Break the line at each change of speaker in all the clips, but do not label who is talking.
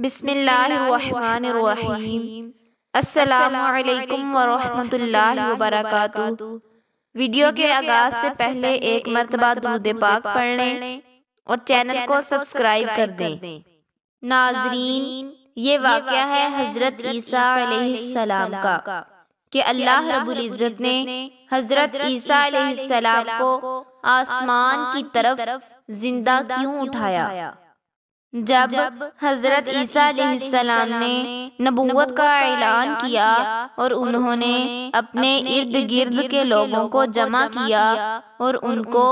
بسم اللہ الرحمن الرحیم۔ السلام علیکم ورحمۃ اللہ وبرکاتہ۔ ویڈیو کے آغاز سے پہلے ایک مرتبہ درود پاک پڑھ لیں اور چینل کو سبسکرائب کر دیں۔ ناظرین، یہ واقعہ ہے حضرت عیسیٰ علیہ السلام کا کہ اللہ رب العزت نے حضرت عیسیٰ علیہ السلام کو آسمان کی طرف زندہ کیوں اٹھایا۔ جب حضرت عیسیٰ علیہ السلام نے نبوت کا اعلان کیا اور انہوں نے اپنے ارد گرد کے لوگوں کو جمع کیا اور ان کو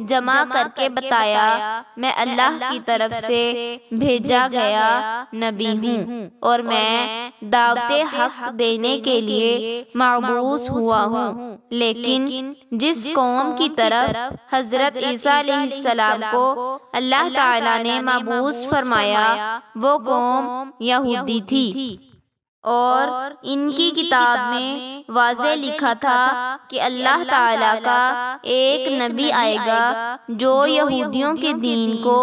جمع کر کے بتایا، میں اللہ کی طرف سے بھیجا گیا نبی ہوں اور میں دعوت حق دینے کے لیے مبعوث ہوا ہوں، لیکن جس قوم کی طرف حضرت عیسیٰ علیہ السلام کو اللہ تعالیٰ نے مبعوث فرمایا وہ قوم یہودی تھی، اور ان کی کتاب میں واضح لکھا تھا کہ اللہ تعالیٰ کا ایک نبی آئے گا جو یہودیوں کے دین کو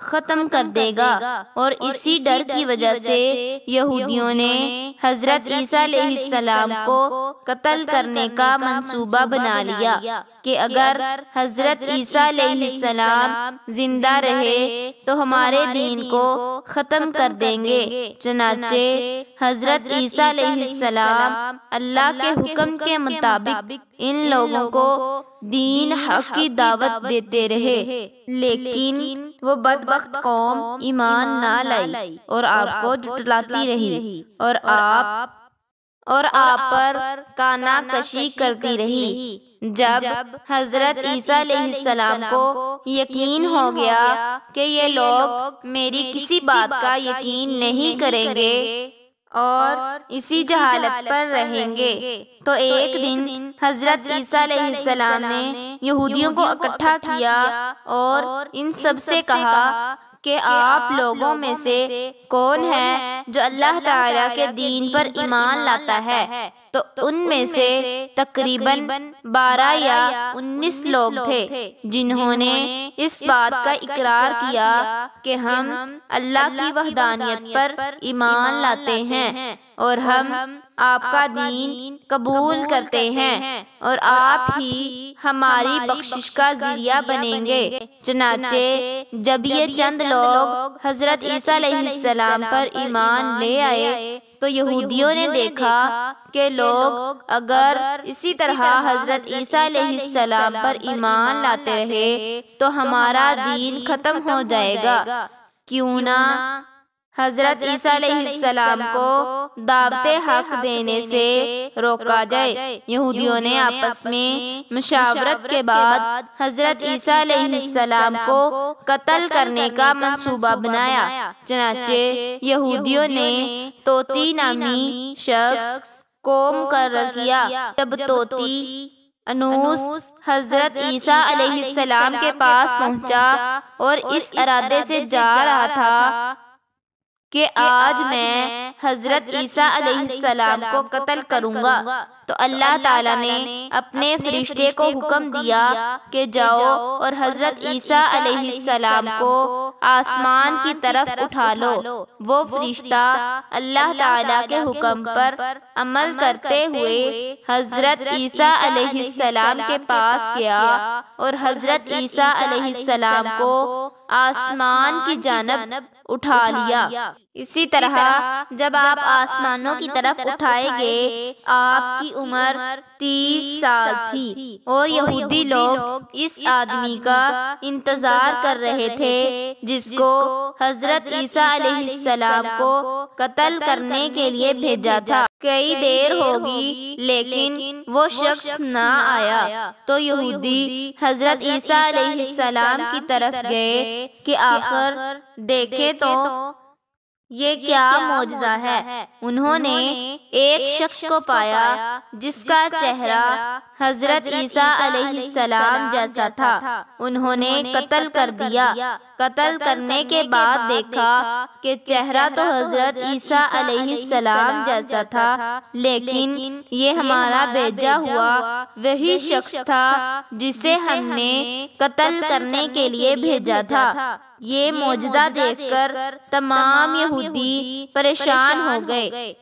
ختم کر دے گا، اور اسی ڈر کی وجہ سے یہودیوں نے حضرت عیسیٰ علیہ السلام کو قتل کرنے کا منصوبہ بنا لیا کہ اگر حضرت عیسیٰ علیہ السلام زندہ رہے تو ہمارے دین کو ختم کر دیں گے۔ چنانچہ حضرت عیسیٰ علیہ السلام اللہ کے حکم کے مطابق ان لوگوں کو دین حق کی دعوت دیتے رہے، لیکن وہ بدبخت قوم ایمان نہ لائی اور آپ کو جھٹلاتی رہی اور آپ پر کانا کشی کرتی رہی۔ جب حضرت عیسیٰ علیہ السلام کو یقین ہو گیا کہ یہ لوگ میری کسی بات کا یقین نہیں کریں گے اور اسی جہالت پر رہیں گے، تو ایک دن حضرت عیسیٰ علیہ السلام نے یہودیوں کو اکٹھا کیا اور ان سب سے کہا کہ آپ لوگوں میں سے کون ہے جو اللہ تعالیٰ کے دین پر ایمان لاتا ہے؟ تو ان میں سے تقریباً 12 یا 19 لوگ تھے جنہوں نے اس بات کا اقرار کیا کہ ہم اللہ کی وحدانیت پر ایمان لاتے ہیں اور ہم آپ کا دین قبول کرتے ہیں اور آپ ہی ہماری بخشش کا ذریعہ بنیں گے۔ چنانچہ جب یہ چند لوگ حضرت عیسیٰ علیہ السلام پر ایمان لے آئے تو یہودیوں نے دیکھا کہ لوگ اگر اسی طرح حضرت عیسیٰ علیہ السلام پر ایمان لاتے رہے تو ہمارا دین ختم ہو جائے گا، کیوں نہ حضرت عیسیٰ علیہ السلام کو دعوت حق دینے سے روکا جائے۔ یہودیوں نے آپس میں مشاورت کے بعد حضرت عیسیٰ علیہ السلام کو قتل کرنے کا منصوبہ بنایا۔ چنانچہ یہودیوں نے توتی نامی شخص کو مقرر کیا۔ جب توتی انوس حضرت عیسیٰ علیہ السلام کے پاس پہنچا اور اس ارادے سے جا رہا تھا کہ آج میں حضرت عیسیٰ علیہ السلام کو قتل کروں گا، تو اللہ تعالیٰ نے اپنے فرشتے کو حکم دیا کہ جاؤ اور حضرت عیسیٰ علیہ السلام کو آسمان کی طرف اٹھا لو۔ وہ فرشتہ اللہ تعالیٰ کے حکم پر عمل کرتے ہوئے حضرت عیسیٰ علیہ السلام کے پاس گیا اور حضرت عیسیٰ علیہ السلام کو آسمان کی جانب اٹھا لیا۔ اسی طرح جب آپ آسمانوں کی طرف اٹھائے گئے، آپ کی عمر 30 سال تھی اور یہودی لوگ اس آدمی کا انتظار کر رہے تھے جس کو حضرت عیسیٰ علیہ السلام کو قتل کرنے کے لیے بھیجا تھا۔ کئی دیر ہوگی لیکن وہ شخص نہ آیا، تو یہودی حضرت عیسیٰ علیہ السلام کی طرف گئے کہ آخر دیکھے تو یہ کیا معجزہ ہے۔ انہوں نے ایک شخص کو پایا جس کا چہرہ حضرت عیسیٰ علیہ السلام جیسا تھا، انہوں نے قتل کر دیا۔ قتل کرنے کے بعد دیکھا کہ چہرہ تو حضرت عیسیٰ علیہ السلام جیسا تھا، لیکن یہ ہمارا بھیجا ہوا وہی شخص تھا جسے ہم نے قتل کرنے کے لیے بھیجا تھا۔ یہ معجزہ دیکھ کر تمام یہودی پریشان ہو گئے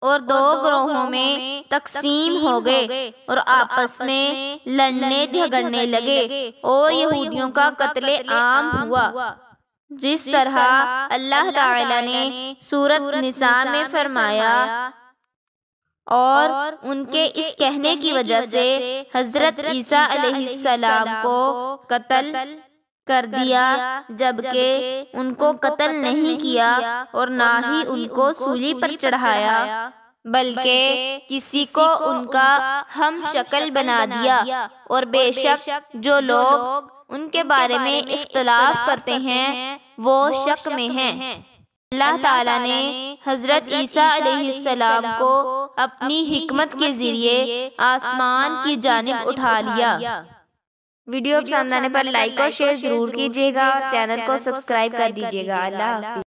اور دو گروہوں میں تقسیم ہو گئے اور آپس میں لڑنے جھگڑنے لگے اور یہودیوں کا قتل عام ہوا، جس طرح اللہ تعالی نے سورۃ نساء میں فرمایا۔ اور ان کے اس کہنے کی وجہ سے حضرت عیسیٰ علیہ السلام کو قتل کر دیا، جبکہ ان کو قتل نہیں کیا اور نہ ہی ان کو سولی پر چڑھایا، بلکہ کسی کو ان کا ہم شکل بنا دیا۔ اور بے شک جو لوگ ان کے بارے میں اختلاف کرتے ہیں وہ شک میں ہیں۔ اللہ تعالیٰ نے حضرت عیسیٰ علیہ السلام کو اپنی حکمت کے ذریعے آسمان کی جانب اٹھا لیا۔ ویڈیو پسند آنے پر لائک اور شیئر ضرور کیجیے گا اور چینل کو سبسکرائب کر دیجیے گا۔ اللہ حافظ۔